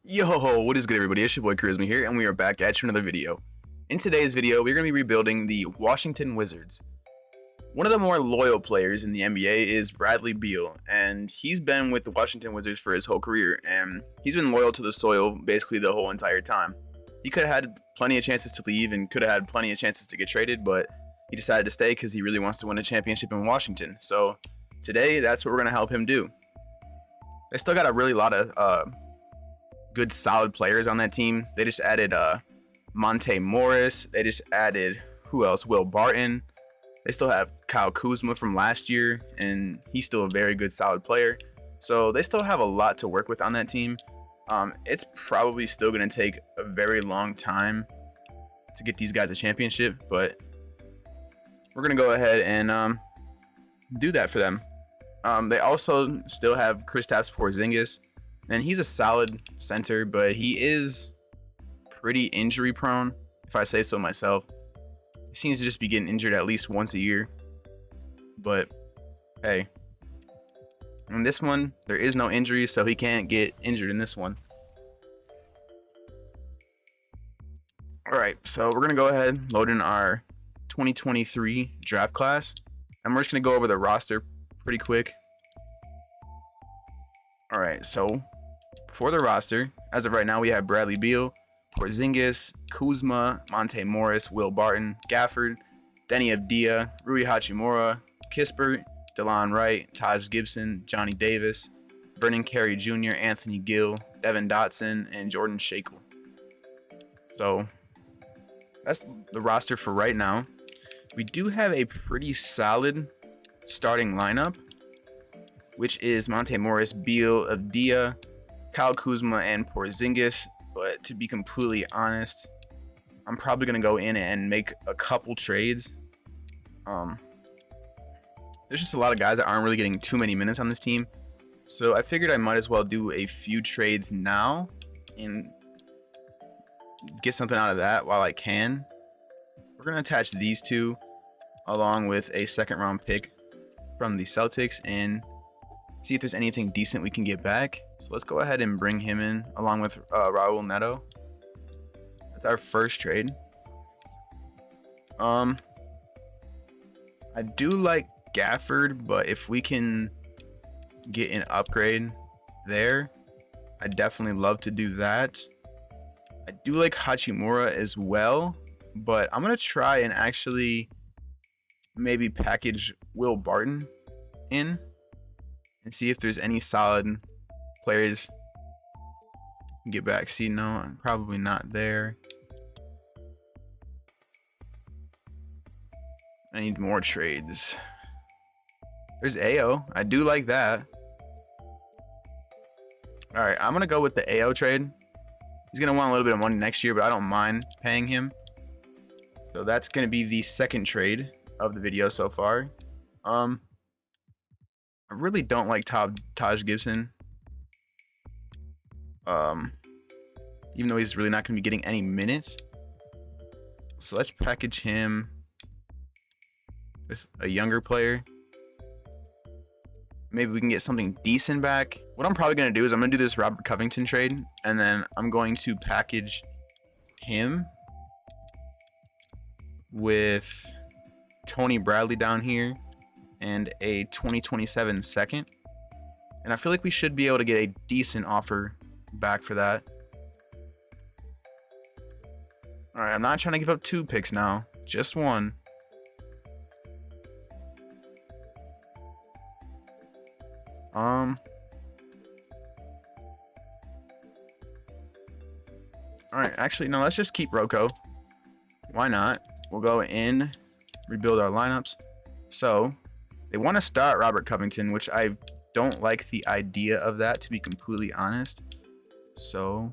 Yo, what is good everybody? It's your boy Charisma here, and we are back at you another video. In today's video, we're going to be rebuilding the Washington Wizards. One of the more loyal players in the NBA is Bradley Beal, and he's been with the Washington Wizards for his whole career, and he's been loyal to the soil basically the whole entire time. He could have had plenty of chances to leave and could have had plenty of chances to get traded, but he decided to stay because he really wants to win a championship in Washington. So today, that's what we're going to help him do. They still got a really lot of good solid players on that team. They just added Monte Morris. They just added, who else? Will Barton. They still have Kyle Kuzma from last year, and he's still a very good solid player. So they still have a lot to work with on that team. It's probably still going to take a very long time to get these guys a championship, but we're going to go ahead and do that for them. They also still have Kristaps Porzingis, and he's a solid center, but he is pretty injury prone, if I say so myself. He seems to just be getting injured at least once a year. But hey, in this one, there is no injury, so he can't get injured in this one. Alright, so we're going to go ahead and load in our 2023 draft class. And we're just going to go over the roster pretty quick. Alright, so for the roster, as of right now, we have Bradley Beal, Porzingis, Kuzma, Monte Morris, Will Barton, Gafford, Denny Avdia, Rui Hachimura, Kispert, DeLon Wright, Taj Gibson, Johnny Davis, Vernon Carey Jr., Anthony Gill, Devin Dotson, and Jordan Shackle. So that's the roster for right now. We do have a pretty solid starting lineup, which is Monte Morris, Beal, Avdia, Kyle Kuzma, and Porzingis. But to be completely honest, I'm probably going to go in and make a couple trades. There's just a lot of guys that aren't really getting too many minutes on this team. So I figured I might as well do a few trades now and get something out of that while I can. We're going to attach these two along with a second round pick from the Celtics and see if there's anything decent we can get back. So let's go ahead and bring him in along with Raul Neto. That's our first trade. I do like Gafford, but if we can get an upgrade there, I'd definitely love to do that. I do like Hachimura as well, but I'm going to try and actually maybe package Will Barton in and see if there's any solid players get back. See, no, I'm probably not there. I need more trades. There's AO. I do like that. All right, I'm gonna go with the AO trade. He's gonna want a little bit of money next year, but I don't mind paying him. So that's gonna be the second trade of the video so far. I really don't like Taj Gibson. Even though he's really not going to be getting any minutes. So let's package him with a younger player. Maybe we can get something decent back. What I'm probably going to do is I'm going to do this Robert Covington trade, and then I'm going to package him with Tony Bradley down here and a 2027 second. And I feel like we should be able to get a decent offer back for that. All right, I'm not trying to give up 2 picks now, just 1. All right, actually, no, let's just keep Rocco. Why not? We'll go in, rebuild our lineups. So they want to start Robert Covington, which I don't like the idea of that, to be completely honest. So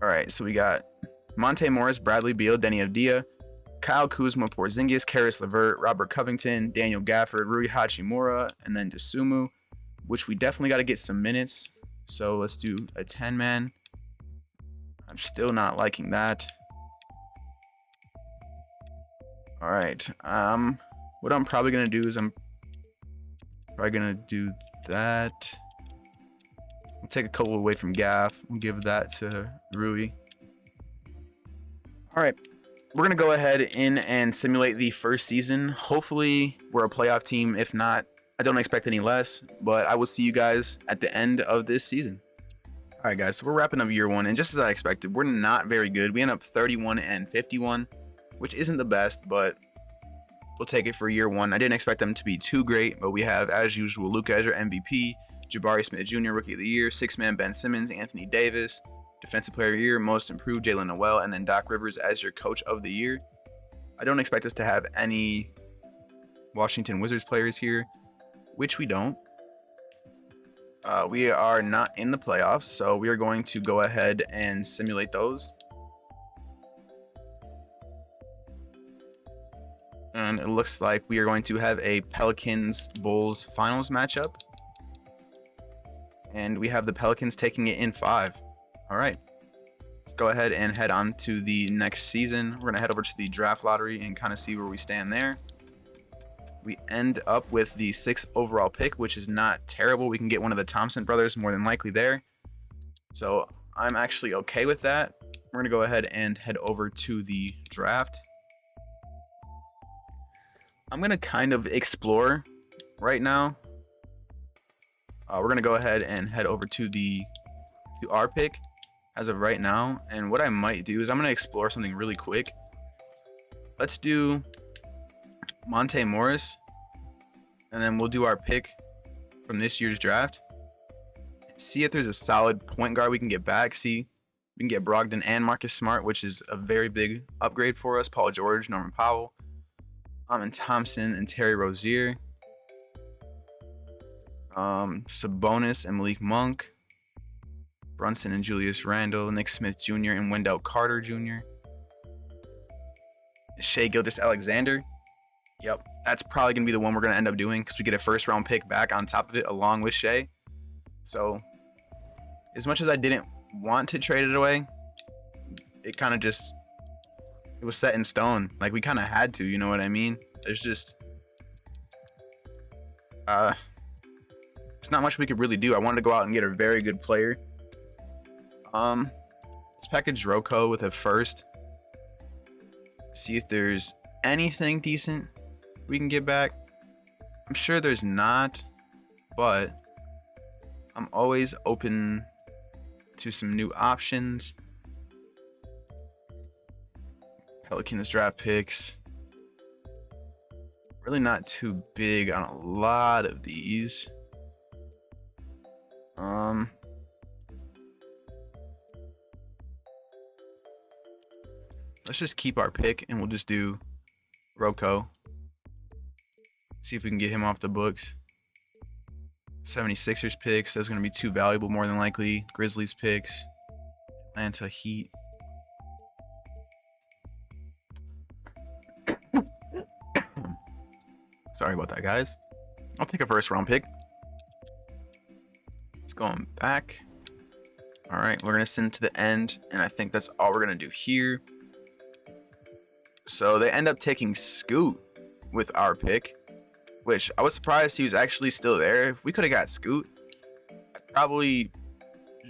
all right, so we got Monte Morris, Bradley Beal, Denny Avdia, Kyle Kuzma, Porzingis, Karis LeVert, Robert Covington, Daniel Gafford, Rui Hachimura, and then Dosunmu, which we definitely got to get some minutes. So let's do a 10-man. I'm still not liking that. All right. What I'm probably going to do is I'm probably going to do that. We'll take a couple away from Gaff. We'll give that to Rui. All right. We're going to go ahead in and simulate the first season. Hopefully, we're a playoff team. If not, I don't expect any less. But I will see you guys at the end of this season. All right, guys. So we're wrapping up year one. And just as I expected, we're not very good. We end up 31-51, which isn't the best, but we'll take it for year one. I didn't expect them to be too great, but we have, as usual, Luka as your MVP, Jabari Smith Jr., Rookie of the Year, Sixth Man Ben Simmons, Anthony Davis, Defensive Player of the Year, Most Improved Jalen Noel, and then Doc Rivers as your Coach of the Year. I don't expect us to have any Washington Wizards players here, which we don't. We are not in the playoffs, so we are going to go ahead and simulate those. And it looks like we are going to have a Pelicans-Bulls finals matchup. And we have the Pelicans taking it in 5. All right. Let's go ahead and head on to the next season. We're going to head over to the draft lottery and kind of see where we stand there. We end up with the 6th overall pick, which is not terrible. We can get one of the Thompson brothers more than likely there. So I'm actually okay with that. We're going to go ahead and head over to the draft. I'm going to kind of explore right now. We're going to go ahead and head over to our pick as of right now. And what I might do is I'm going to explore something really quick. Let's do Monte Morris. And then we'll do our pick from this year's draft. See if there's a solid point guard we can get back. See, we can get Brogdon and Marcus Smart, which is a very big upgrade for us. Paul George, Norman Powell, Amin Thompson, and Terry Rozier. Sabonis and Malik Monk. Brunson and Julius Randle, Nick Smith Jr. and Wendell Carter Jr. Shai Gilgeous-Alexander. Yep, that's probably going to be the one we're going to end up doing because we get a first round pick back on top of it along with Shai. So, as much as I didn't want to trade it away, it kind of just, it was set in stone. Like, we kind of had to, you know what I mean? There's just, it's not much we could really do. I wanted to go out and get a very good player. Let's package Rocco with a first. See if there's anything decent we can get back. I'm sure there's not, but I'm always open to some new options. Pelicans draft picks. Really not too big on a lot of these. Let's just keep our pick and we'll just do Rocco. See if we can get him off the books. 76ers picks. That's going to be too valuable more than likely. Grizzlies picks. Atlanta Heat. Sorry about that, guys. I'll take a first round pick. It's going back. All right, we're going to send to the end, and I think that's all we're going to do here. So they end up taking Scoot with our pick, which I was surprised he was actually still there. If we could have got Scoot, I probably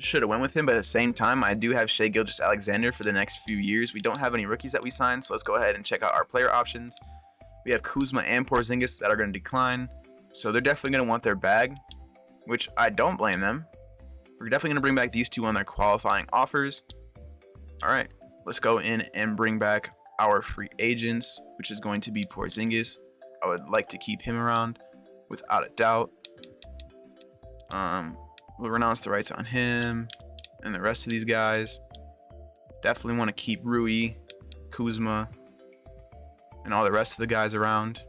should have went with him, but at the same time, I do have Shai Gilgeous-Alexander for the next few years. We don't have any rookies that we signed, so let's go ahead and check out our player options. We have Kuzma and Porzingis that are going to decline, so they're definitely going to want their bag, which I don't blame them. We're definitely going to bring back these two on their qualifying offers. All right, let's go in and bring back our free agents, which is going to be Porzingis. I would like to keep him around without a doubt. We'll renounce the rights on him and the rest of these guys. Definitely want to keep Rui, Kuzma, and all the rest of the guys around.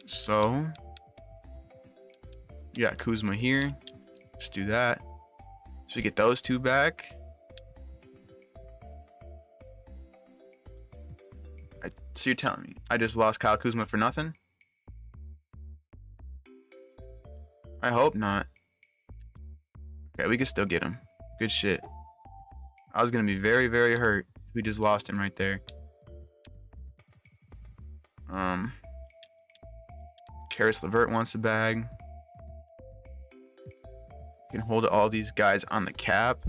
So, you got Kuzma here. Let's do that. So we get those two back. So you're telling me I just lost Kyle Kuzma for nothing? I hope not. Okay, we can still get him. Good shit. I was going to be very, very hurt if we just lost him right there. Karis LeVert wants a bag. can hold all these guys on the cap,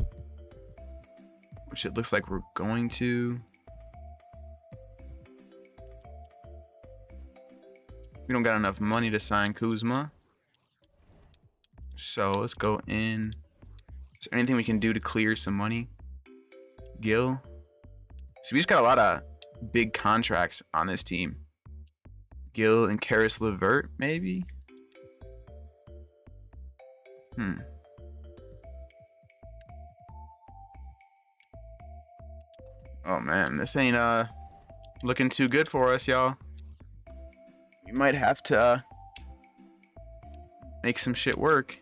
which it looks like we're going to. We don't got enough money to sign Kuzma. So let's go in. Is there anything we can do to clear some money? Gil. So we just got a lot of big contracts on this team. Gil and Karis LeVert, maybe? Oh man, this ain't looking too good for us, y'all. We might have to make some shit work.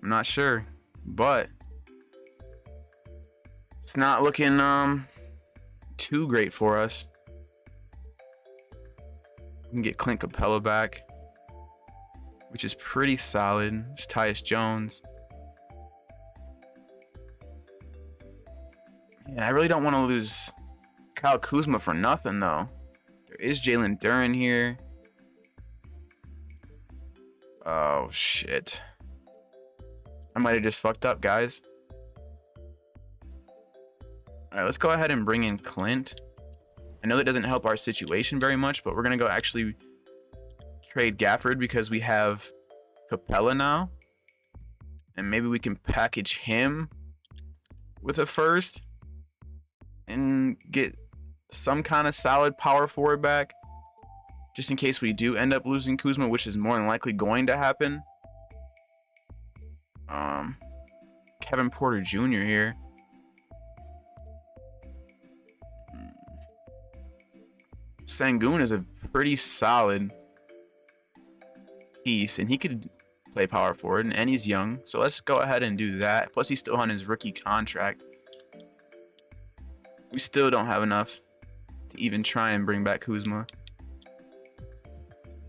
I'm not sure, but it's not looking too great for us. We can get Clint Capella back, which is pretty solid. It's Tyus Jones. Yeah, I really don't want to lose Kyle Kuzma for nothing, though. There is Jalen Duren here. Oh, shit. I might have just fucked up, guys. Alright, let's go ahead and bring in Clint. I know that doesn't help our situation very much, but we're going to go actually trade Gafford because we have Capella now. And maybe we can package him with a first and get some kind of solid power forward back. Just in case we do end up losing Kuzma, which is more than likely going to happen. Kevin Porter Jr. here. Sengun is a pretty solid piece, and he could play power forward, and he's young, so let's go ahead and do that. Plus, he's still on his rookie contract. We still don't have enough to even try and bring back Kuzma.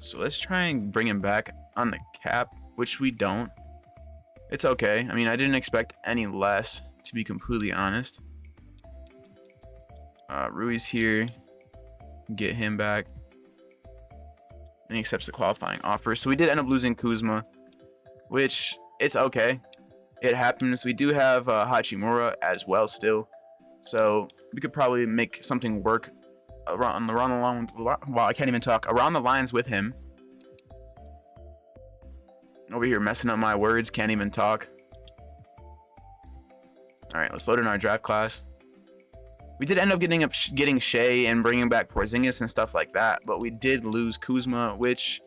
So let's try and bring him back on the cap, which we don't. It's okay. I mean, I didn't expect any less, to be completely honest. Rui's here. Get him back. And he accepts the qualifying offer. So we did end up losing Kuzma, which it's okay. It happens. We do have Hachimura as well still. So we could probably make something work around the line. Wow, I can't even talk. Around the lines with him. Over here messing up my words. Can't even talk. Alright, let's load in our draft class. We did end up getting Shea and bringing back Porzingis and stuff like that. But we did lose Kuzma, which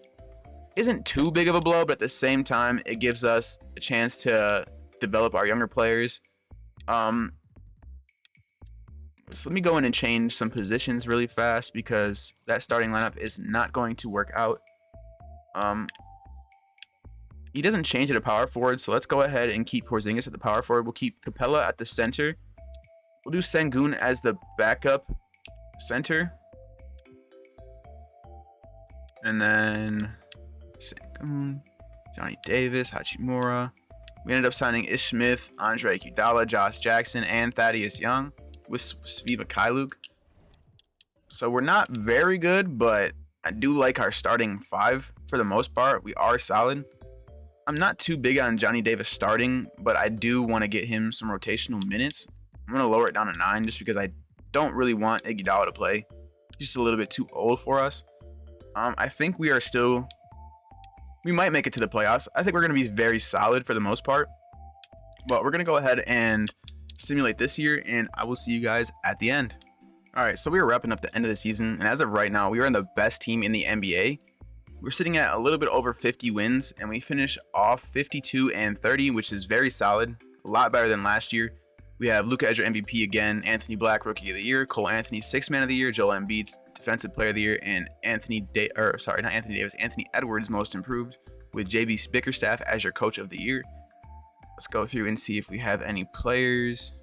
isn't too big of a blow. But at the same time, it gives us a chance to develop our younger players. So let me go in and change some positions really fast because that starting lineup is not going to work out. He doesn't change it to power forward, so let's go ahead and keep Porzingis at the power forward. We'll keep Capella at the center. We'll do Sengun as the backup center. And then Sengun, Johnny Davis, Hachimura. We ended up signing Ish Smith, Andre Iguodala, Josh Jackson, and Thaddeus Young with Sviva Kyluk. So we're not very good, but I do like our starting five for the most part. We are solid. I'm not too big on Johnny Davis starting, but I do want to get him some rotational minutes. I'm going to lower it down to 9 just because I don't really want Iguodala to play. He's just a little bit too old for us. I think we might make it to the playoffs. I think we're going to be very solid for the most part. But we're going to go ahead and simulate this year, and I will see you guys at the end. All right, so we are wrapping up the end of the season, and as of right now, we are in the best team in the NBA. We're sitting at a little bit over 50 wins, and we finish off 52-30, which is very solid, a lot better than last year. We have Luka as your MVP again, Anthony Black Rookie of the Year, Cole Anthony Sixth Man of the Year, Joel Embiid Defensive Player of the Year, and Anthony Edwards Most Improved, with JB Bickerstaff as your Coach of the Year. Let's go through and see if we have any players.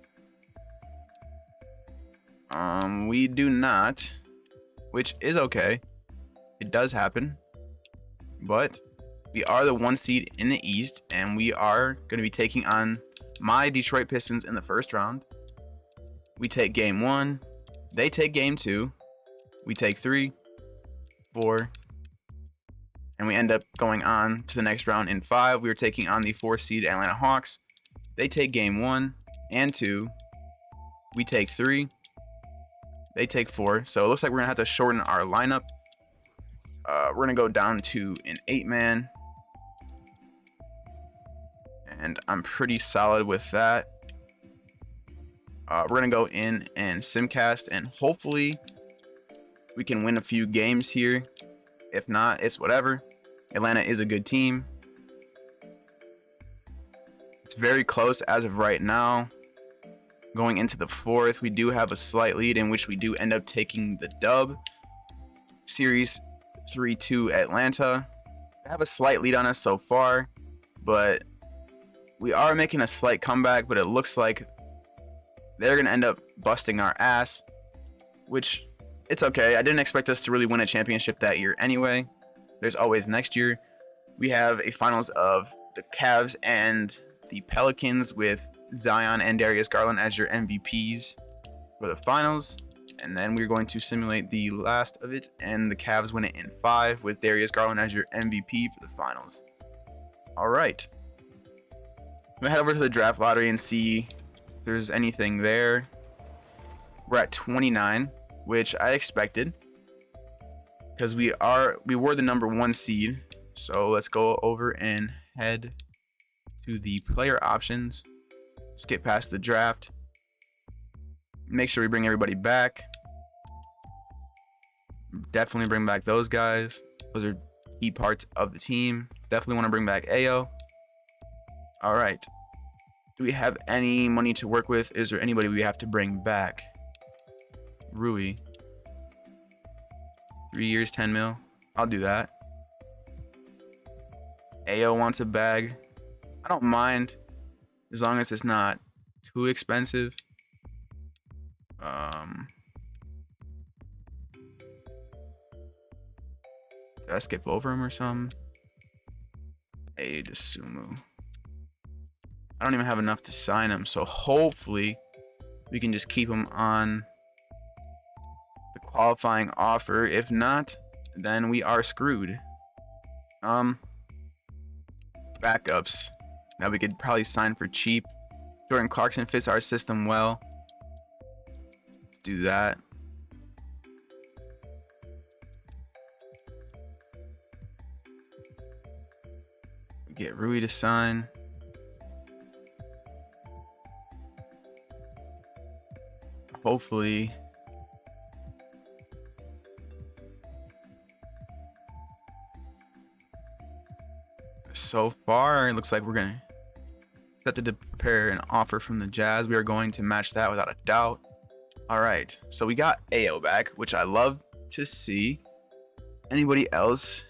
We do not, which is okay. It does happen. But we are the 1 seed in the East, and we are going to be taking on my Detroit Pistons in the first round. We take game 1. They take game 2. We take 3, 4, and we end up going on to the next round in 5. We are taking on the 4 seed Atlanta Hawks. They take game 1 and 2. We take 3. They take 4. So it looks like we're going to have to shorten our lineup. We're going to go down to an 8-man. And I'm pretty solid with that. We're going to go in and simcast, and hopefully we can win a few games here. If not, it's whatever. Atlanta is a good team. It's very close as of right now. Going into the 4th, we do have a slight lead in which we do end up taking the dub. Series 3-2 Atlanta. They have a slight lead on us so far, but we are making a slight comeback, but it looks like they're going to end up busting our ass, which it's okay. I didn't expect us to really win a championship that year anyway. There's always next year. We have a finals of the Cavs and the Pelicans with Zion and Darius Garland as your MVPs for the finals. And then we're going to simulate the last of it, and the Cavs win it in 5 with Darius Garland as your MVP for the finals. All right. I'm going to head over to the draft lottery and see if there's anything there. We're at 29, which I expected because we were the number 1 seed. So let's go over and head to the player options. Skip past the draft. Make sure we bring everybody back. Definitely bring back those guys. Those are key parts of the team. Definitely want to bring back Ayo. All right. Do we have any money to work with? Is there anybody we have to bring back? Rui. 3 years, 10 mil. I'll do that. Ayo wants a bag. I don't mind as long as it's not too expensive. Did I skip over him or something? Hey, Desumu. I don't even have enough to sign him, so hopefully we can just keep him on the qualifying offer. If not, then we are screwed. Backups that we could probably sign for cheap. Jordan Clarkson fits our system well. Let's do that. Get Rui to sign. Hopefully so far it looks like we're gonna accepted to prepare an offer from the Jazz. We are going to match that without a doubt. All right, so we got Ayo back, which I love to see. Anybody else?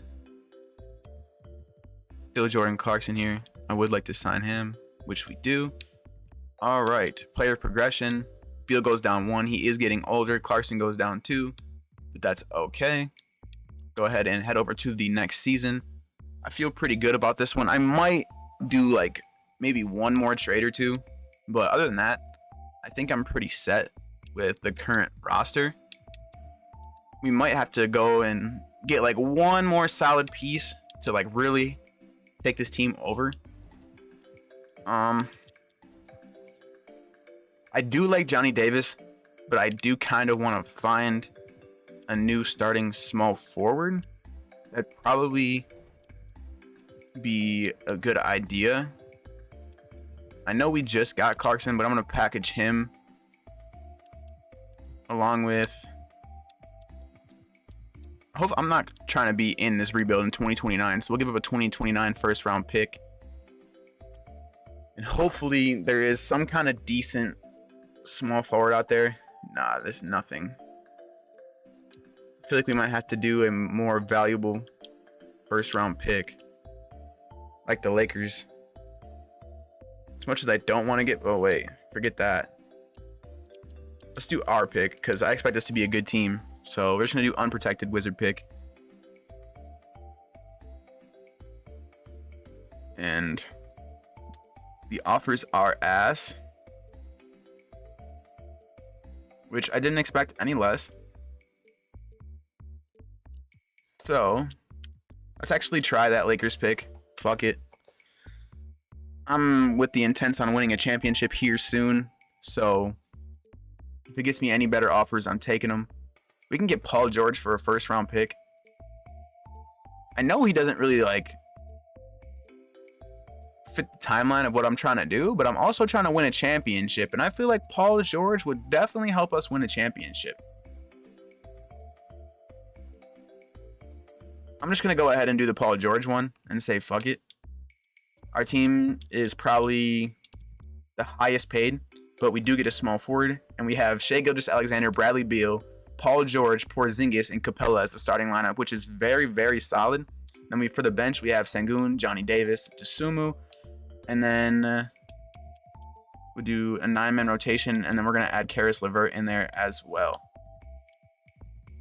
Still Jordan Clarkson here. I would like to sign him, which we do. All right, player progression. Beal goes down 1. He is getting older. Clarkson goes down 2, but that's okay. Go ahead and head over to the next season. I feel pretty good about this one. I might do like maybe one more trade or 2, but other than that, I think I'm pretty set with the current roster. We might have to go and get like one more solid piece to like really take this team over. I do like Johnny Davis, but I do kind of want to find a new starting small forward. That'd probably be a good idea. I know we just got Clarkson, but I'm going to package him along with... I'm not trying to be in this rebuild in 2029, so we'll give up a 2029 first round pick. And hopefully there is some kind of decent small forward out there. Nah, there's nothing. I feel like we might have to do a more valuable first round pick, like the Lakers. As much as I don't want to get... Oh, wait. Forget that. Let's do our pick, because I expect this to be a good team. So we're just going to do unprotected wizard pick. And the offers are ass, which I didn't expect any less. So Let's actually try that Lakers pick. Fuck it. I'm with the intents on winning a championship here soon, so if it gets me any better offers, I'm taking them. We can get Paul George for a first round pick. I know he doesn't really fit the timeline of what I'm trying to do, but I'm also trying to win a championship, and I feel like Paul George would definitely help us win a championship. I'm just going to go ahead and do the Paul George one and say fuck it. Our team is probably the highest paid, but we do get a small forward, and we have Shai Gilgeous-Alexander, Bradley Beal, Paul George, Porzingis, and Capella as the starting lineup, which is very, very solid. Then for the bench, we have Sengun, Johnny Davis, Dosunmu, and then we do a 9-man rotation, and then we're going to add Caris LeVert in there as well.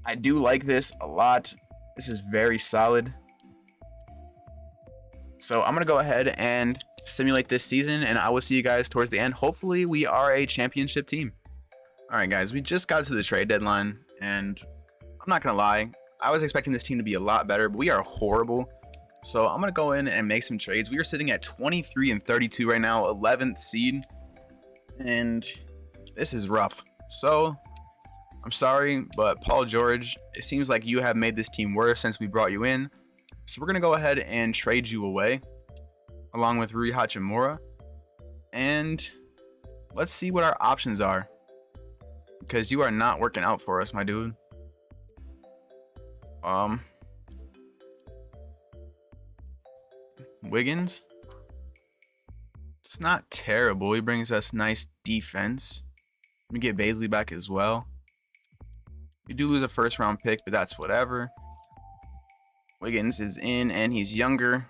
I do like this a lot. This is very solid. So I'm going to go ahead and simulate this season, and I will see you guys towards the end. Hopefully, we are a championship team. All right, guys, we just got to the trade deadline, and I'm not going to lie. I was expecting this team to be a lot better, but we are horrible. So I'm going to go in and make some trades. We are sitting at 23-32 right now, 11th seed, and this is rough. So I'm sorry, but Paul George, it seems like you have made this team worse since we brought you in. So we're going to go ahead and trade you away, along with Rui Hachimura, and let's see what our options are, because you are not working out for us, my dude. Wiggins, it's not terrible. He brings us nice defense. We get Baisley back as well. We do lose a first round pick, but that's whatever. Wiggins is in, and he's younger,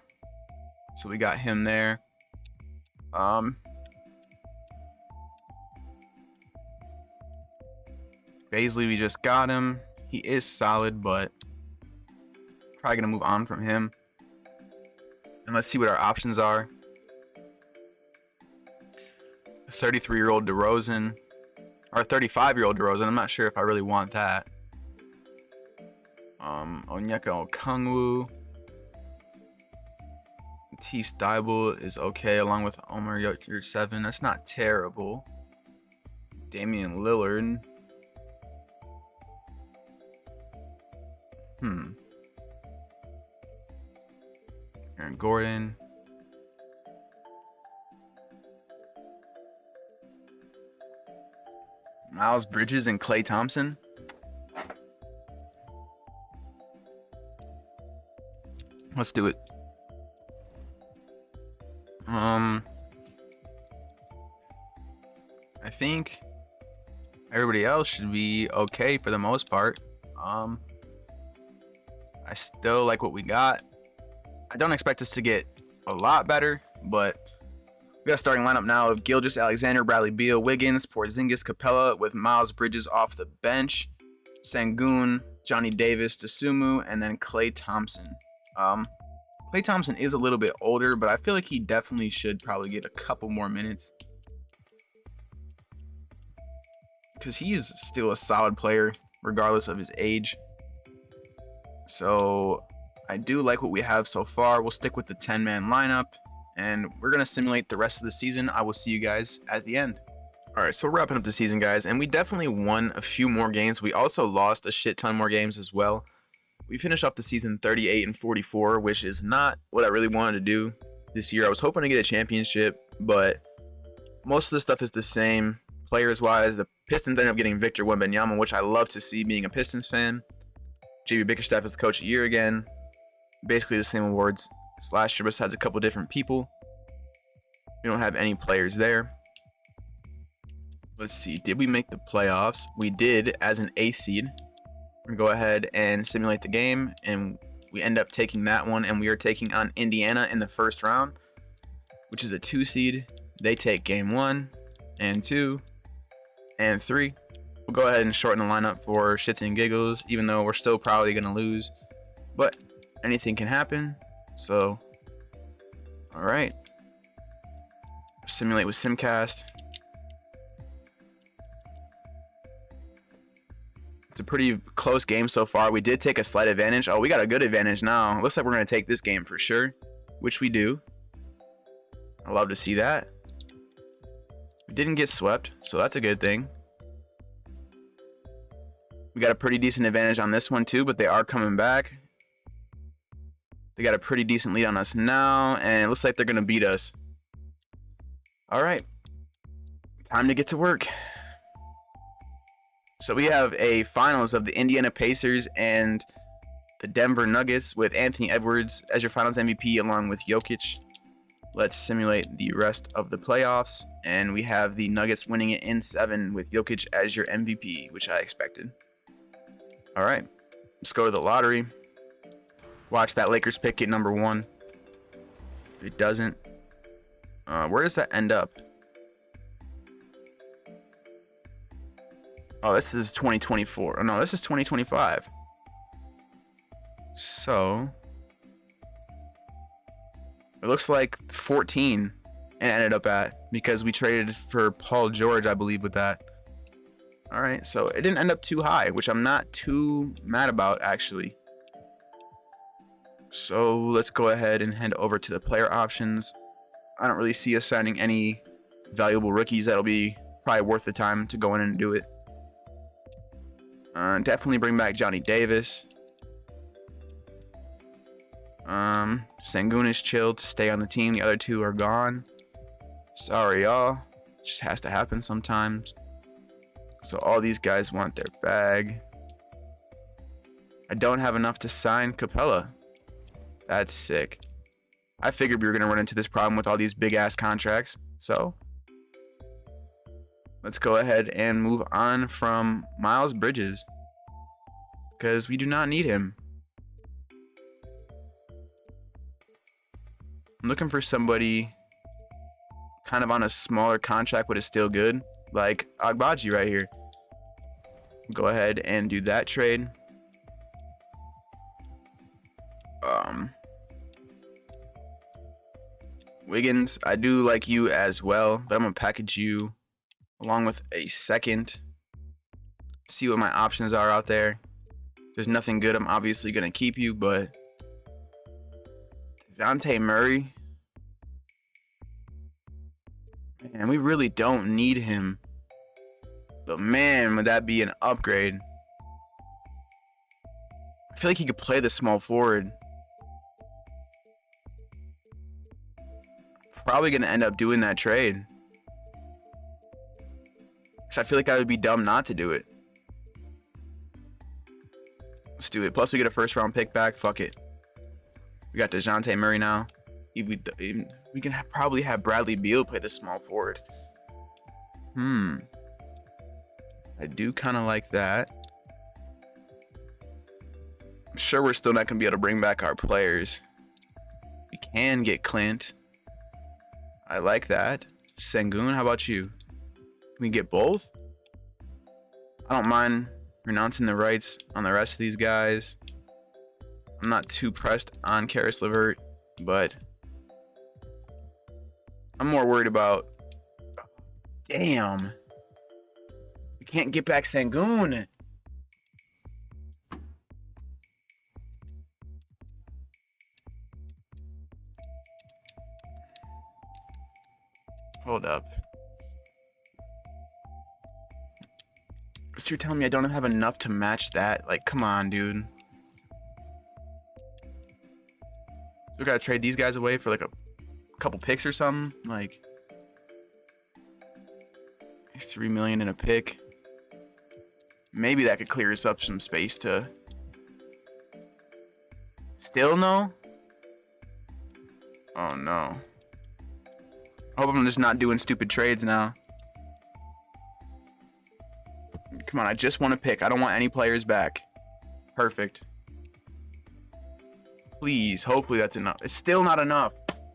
so we got him there. Baisley, we just got him. He is solid, but probably gonna move on from him. And let's see what our options are. 33-year-old DeRozan, or 35-year-old DeRozan. I'm not sure if I really want that. Onyeka Okongwu. Matisse Thybulle is okay, along with Omer Yurtseven. That's not terrible. Damian Lillard. Aaron Gordon. Miles Bridges and Klay Thompson. Let's do it. I think everybody else should be okay for the most part. I still like what we got. I don't expect us to get a lot better, but we got a starting lineup now of Gilgeous-Alexander, Bradley Beal, Wiggins, Porzingis, Capella, with Miles Bridges off the bench, Sengun, Johnny Davis, Dosunmu, and then Klay Thompson. Klay Thompson is a little bit older, but I feel like he definitely should probably get a couple more minutes, because he is still a solid player regardless of his age. So I do like what we have so far. We'll stick with the 10-man lineup, and we're going to simulate the rest of the season. I will see you guys at the end. All right, so we're wrapping up the season, guys, and we definitely won a few more games. We also lost a shit ton more games as well. We finished off the season 38-44, which is not what I really wanted to do this year. I was hoping to get a championship, but most of the stuff is the same. Players-wise, the Pistons ended up getting Victor Wembanyama, which I love to see being a Pistons fan. JB Bickerstaff is the coach of the year again. Basically the same awards as last year, besides a couple different people. We don't have any players there. Let's see, did we make the playoffs? We did as an A seed. We're going to go ahead and simulate the game, and we end up taking that one, and we are taking on Indiana in the first round, which is a 2 seed. They take game 1 and 2 and 3. We'll go ahead and shorten the lineup for shits and giggles, even though we're still probably going to lose, but anything can happen. So, all right. Simulate with Simcast. a pretty close game so far. We did take a slight advantage. Oh, we got a good advantage now. Looks like we're going to take this game for sure, which we do. I love to see that. We didn't get swept, so that's a good thing. We got a pretty decent advantage on this one too, but they are coming back. They got a pretty decent lead on us now, and it looks like they're going to beat us. All right, time to get to work. So we have a finals of the Indiana Pacers and the Denver Nuggets with Anthony Edwards as your finals MVP along with Jokic. Let's simulate the rest of the playoffs, and we have the Nuggets winning it in 7 with Jokic as your MVP, which I expected. All right, let's go to the lottery. Watch that Lakers pick get number 1. It doesn't. Where does that end up? Oh, this is 2024. Oh, no, this is 2025. So it looks like 14 it ended up at, because we traded for Paul George, I believe, with that. All right, so it didn't end up too high, which I'm not too mad about, actually. So let's go ahead and head over to the player options. I don't really see us signing any valuable rookies that'll be probably worth the time to go in and do it. Definitely bring back Johnny Davis. Sengun is chilled to stay on the team. The other 2 are gone. Sorry, y'all. Just has to happen sometimes. So all these guys want their bag. I don't have enough to sign Capella. That's sick. I figured we were going to run into this problem with all these big ass contracts. So let's go ahead and move on from Miles Bridges, because we do not need him. I'm looking for somebody kind of on a smaller contract but is still good, like Agbaji right here. Go ahead and do that trade. Wiggins, I do like you as well, but I'm going to package you along with a second. See what my options are out there. If there's nothing good, I'm obviously going to keep you, but DeJounte Murray, man, we really don't need him. But man, would that be an upgrade. I feel like he could play the small forward. Probably going to end up doing that trade, because I feel like I would be dumb not to do it. Let's do it. Plus we get a first round pick back. Fuck it. We got DeJounte Murray now. We can probably have Bradley Beal play the small forward. I do kind of like that. I'm sure we're still not going to be able to bring back our players. We can get Clint. I like that. Sengun, how about you? Can we get both? I don't mind renouncing the rights on the rest of these guys. I'm not too pressed on Karis LeVert, but I'm more worried about... Damn. We can't get back Sengun. Hold up. So you're telling me I don't have enough to match that? Like, come on, dude. So we gotta trade these guys away for like a couple picks or something? Like 3 million in a pick. Maybe that could clear us up some space to... Still no? Oh no. I hope I'm just not doing stupid trades now. Come on, I just want to pick. I don't want any players back. Perfect. Please, hopefully that's enough. It's still not enough.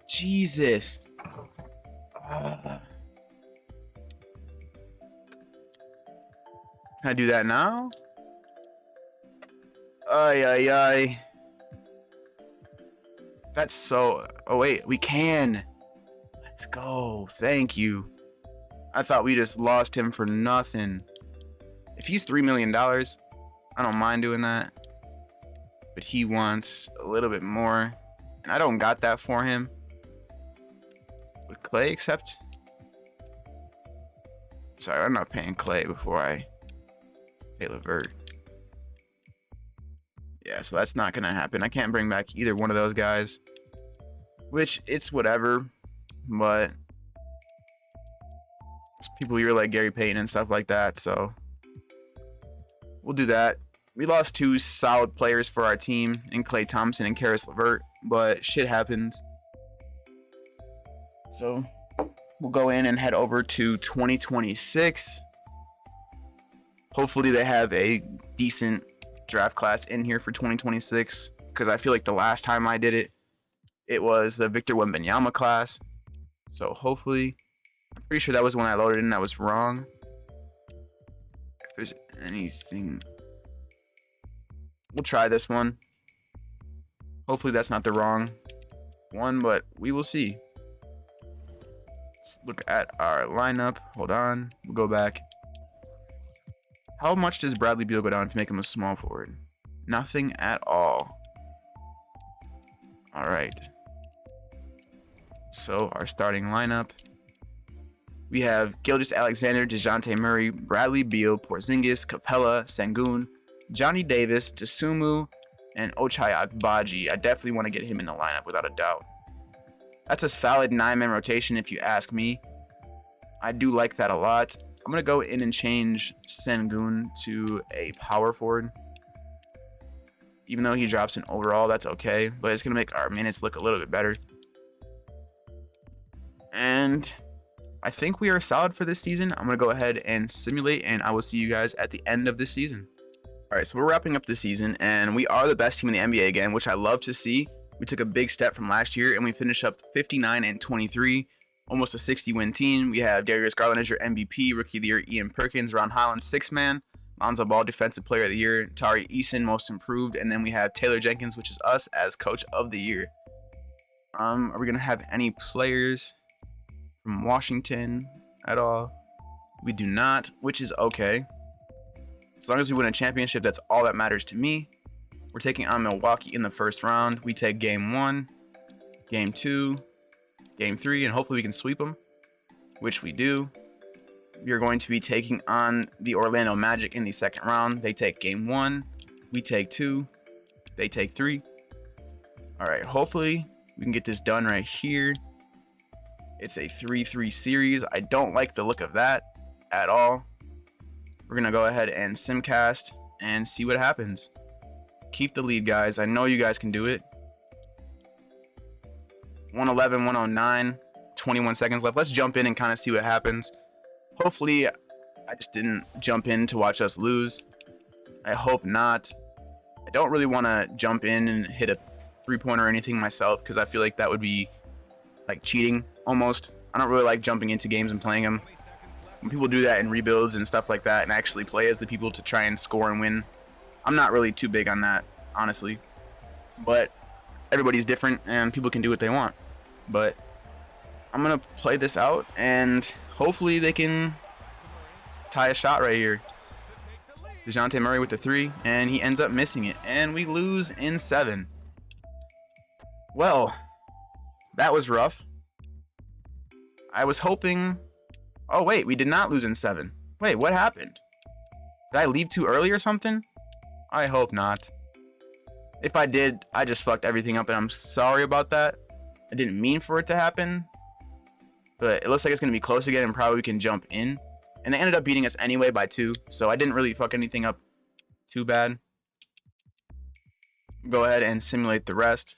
Jesus. Can I do that now? Ay, ay, ay. That's so... Oh, wait. We can. Let's go. Thank you. I thought we just lost him for nothing. If he's $3 million, I don't mind doing that. But he wants a little bit more. And I don't got that for him. Would Clay accept? Sorry, I'm not paying Clay before I pay Levert. Yeah, so that's not going to happen. I can't bring back either one of those guys. Which, it's whatever. But it's people here like Gary Payton and stuff like that. So we'll do that. We lost 2 solid players for our team in Clay Thompson and Karis LeVert. But shit happens. So we'll go in and head over to 2026. Hopefully they have a decent draft class in here for 2026. Because I feel like the last time I did it, it was the Victor Wembanyama class. So hopefully, I'm pretty sure that was when I loaded in. I was wrong. If there's anything, we'll try this one. Hopefully that's not the wrong one, but we will see. Let's look at our lineup. Hold on. We'll go back. How much does Bradley Beal go down to make him a small forward? Nothing at all. All right. So our starting lineup. We have Gilgeous-Alexander, DeJounte Murray, Bradley Beal, Porzingis, Capella, Sengun, Johnny Davis, Dosunmu, and Ochai Agbaji. I definitely want to get him in the lineup without a doubt. That's a solid 9-man rotation if you ask me. I do like that a lot. I'm going to go in and change Sengun to a power forward. Even though he drops an overall, that's okay. But it's going to make our minutes look a little bit better. And I think we are solid for this season. I'm going to go ahead and simulate, and I will see you guys at the end of this season. All right, so we're wrapping up the season, and we are the best team in the NBA again, which I love to see. We took a big step from last year, and we finished up 59-23, almost a 60-win team. We have Darius Garland as your MVP, Rookie of the Year, Ian Perkins, Ron Holland, 6-man, Lonzo Ball, Defensive Player of the Year, Tari Eason, Most Improved, and then we have Taylor Jenkins, which is us, as Coach of the Year. Are we going to have any players from Washington at all? We do not, which is okay. As long as we win a championship, that's all that matters to me. We're taking on Milwaukee in the first round. We take game 1, game 2, game 3, and hopefully we can sweep them, which we do. We are going to be taking on the Orlando Magic in the second round. They take game 1, we take 2, they take 3. All right, hopefully we can get this done right here. It's a 3-3 series. I don't like the look of that at all. We're going to go ahead and simcast and see what happens. Keep the lead, guys. I know you guys can do it. 111, 109, 21 seconds left. Let's jump in and kind of see what happens. Hopefully, I just didn't jump in to watch us lose. I hope not. I don't really want to jump in and hit a three-pointer or anything myself because I feel like that would be like cheating almost. I don't really like jumping into games and playing them. When people do that in rebuilds and stuff like that and actually play as the people to try and score and win, I'm not really too big on that, honestly. But everybody's different and people can do what they want. But I'm going to play this out and hopefully they can tie a shot right here. DeJounte Murray with the 3 and he ends up missing it. And we lose in 7. Well, that was rough. I was hoping... Oh, wait, we did not lose in 7. Wait, what happened? Did I leave too early or something? I hope not. If I did, I just fucked everything up and I'm sorry about that. I didn't mean for it to happen. But it looks like it's going to be close again and probably we can jump in. And they ended up beating us anyway by 2. So I didn't really fuck anything up too bad. Go ahead and simulate the rest.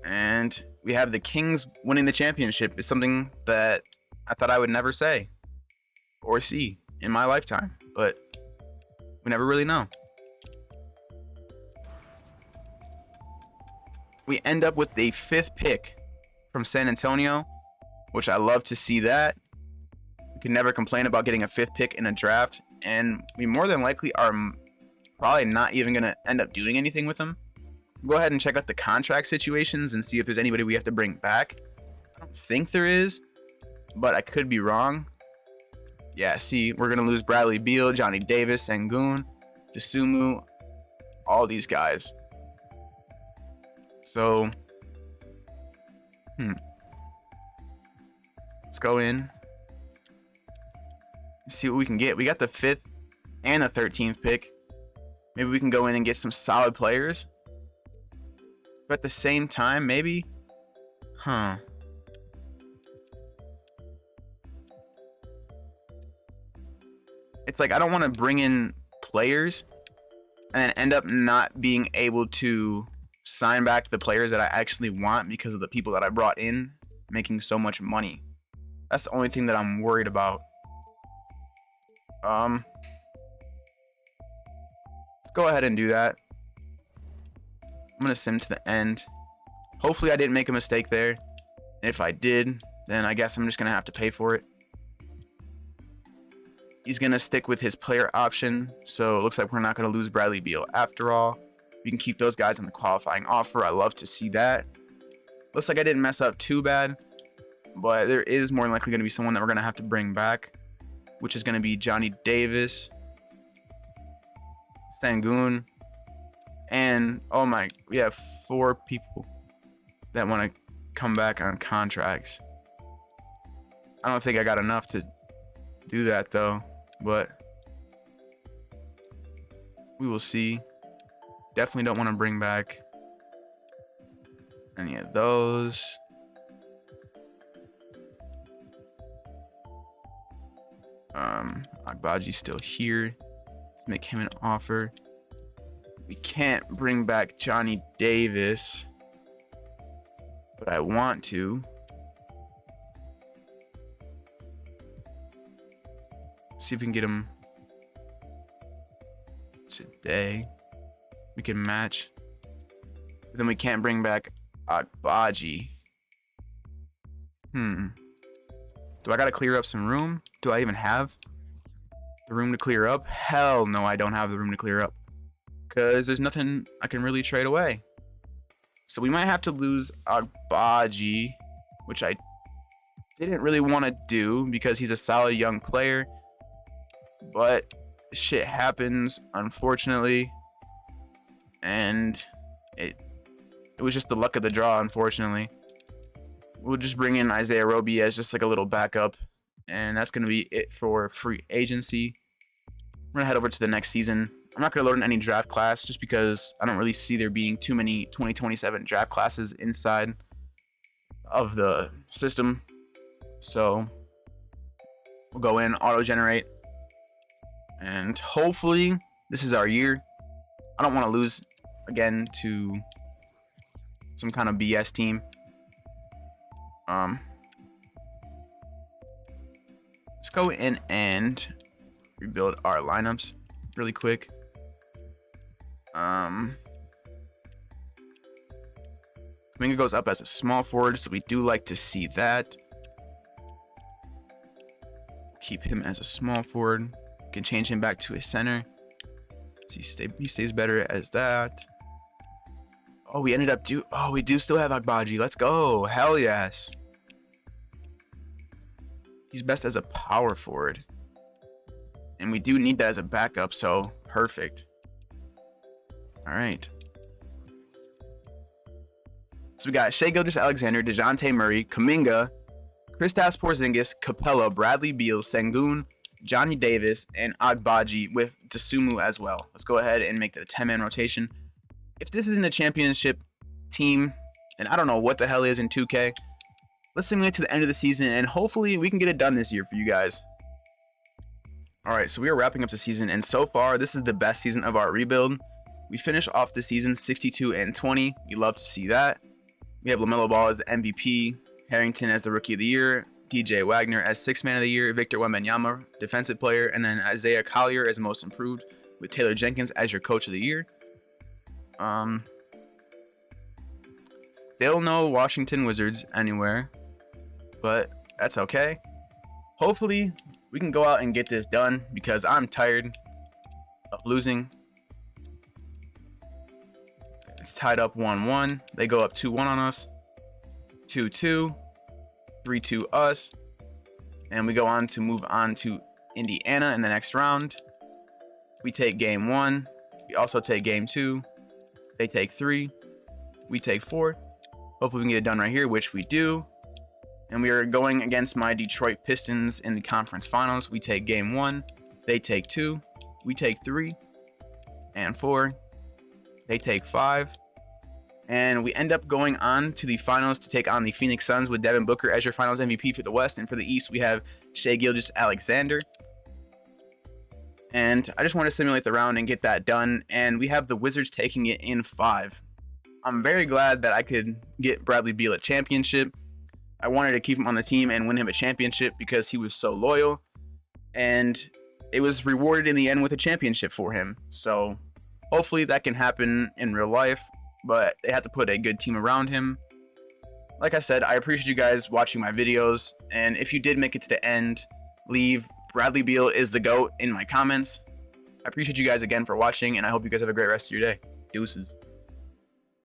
And we have the Kings winning the championship. It's something that I thought I would never say or see in my lifetime, but we never really know. We end up with the 5th pick from San Antonio, which I love to see that. We can never complain about getting a 5th pick in a draft, and we more than likely are probably not even going to end up doing anything with them. Go ahead and check out the contract situations and see if there's anybody we have to bring back. I don't think there is, but I could be wrong. Yeah, see, we're going to lose Bradley Beal, Johnny Davis, Sengun, Tsumu, all these guys. So, let's go in. See what we can get. We got the 5th and the 13th pick. Maybe we can go in and get some solid players. But at the same time, maybe... It's like I don't want to bring in players and then end up not being able to sign back the players that I actually want because of the people that I brought in making so much money. That's the only thing that I'm worried about. Let's go ahead and do that. I'm gonna sim to the end. Hopefully I didn't make a mistake there. And if I did, then I guess I'm just gonna have to pay for it. He's gonna stick with his player option, so it looks like we're not gonna lose Bradley Beal after all. We can keep those guys in the qualifying offer. I love to see that. Looks like I didn't mess up too bad, but there is more than likely gonna be someone that we're gonna have to bring back, which is gonna be Johnny Davis, Sengun, and oh my, we have 4 people that want to come back on contracts. I don't think I got enough to do that though, but we will see. Definitely don't want to bring back any of those. Agbaji's still here. Let's make him an offer. We can't bring back Johnny Davis, but I want to. See if we can get him today. We can match. But then we can't bring back Agbaji. Do I gotta clear up some room? Do I even have the room to clear up? Hell no, I don't have the room to clear up. Because there's nothing I can really trade away. So we might have to lose Agbaji, which I didn't really want to do because he's a solid young player. But shit happens, unfortunately. And it was just the luck of the draw, unfortunately. We'll just bring in Isaiah Roby as just like a little backup. And that's going to be it for free agency. We're going to head over to the next season. I'm not going to load in any draft class just because I don't really see there being too many 2027 draft classes inside of the system. So we'll go in, auto-generate. And hopefully this is our year. I don't want to lose again to some kind of BS team. Let's go in and rebuild our lineups really quick. Kaminga goes up as a small forward, so we do like to see that. Keep him as a small forward. Can change him back to a center. So he stays better as that. Oh, we ended up we do still have Agbaji. Let's go. Hell yes. He's best as a power forward. And we do need that as a backup, so perfect. All right. So we got Shai Gilgeous-Alexander, DeJounte Murray, Kaminga, Kristaps Porzingis, Capella, Bradley Beal, Sengun, Johnny Davis, and Agbaji with Tsumu as well. Let's go ahead and make that a 10-man rotation. If this isn't a championship team, and I don't know what the hell is in 2K, let's simulate to the end of the season, and hopefully we can get it done this year for you guys. Alright, so we are wrapping up the season, and so far, this is the best season of our rebuild. We finished off the season 62-20. We love to see that. We have LaMelo Ball as the MVP, Harrington as the Rookie of the Year, DJ Wagner as 6th Man of the Year, Victor Wembanyama, Defensive Player, and then Isaiah Collier as Most Improved, with Taylor Jenkins as your Coach of the Year. Still no Washington Wizards anywhere, but that's okay. Hopefully, we can go out and get this done because I'm tired of losing. It's tied up 1-1. They go up 2-1 on us. 2-2. 3-2 us. And we go on to move on to Indiana in the next round. We take game 1. We also take game 2. They take 3. We take 4. Hopefully we can get it done right here, which we do. And we are going against my Detroit Pistons in the conference finals. We take game 1. They take 2. We take 3 and 4. They take 5. And we end up going on to the finals to take on the Phoenix Suns with Devin Booker as your finals MVP for the West. And for the East, we have Shai Gilgeous-Alexander. And I just want to simulate the round and get that done. And we have the Wizards taking it in 5. I'm very glad that I could get Bradley Beal a championship. I wanted to keep him on the team and win him a championship because he was so loyal. And it was rewarded in the end with a championship for him. So hopefully that can happen in real life. But they had to put a good team around him. Like I said, I appreciate you guys watching my videos. And if you did make it to the end, leave Bradley Beal is the GOAT in my comments. I appreciate you guys again for watching, and I hope you guys have a great rest of your day. Deuces.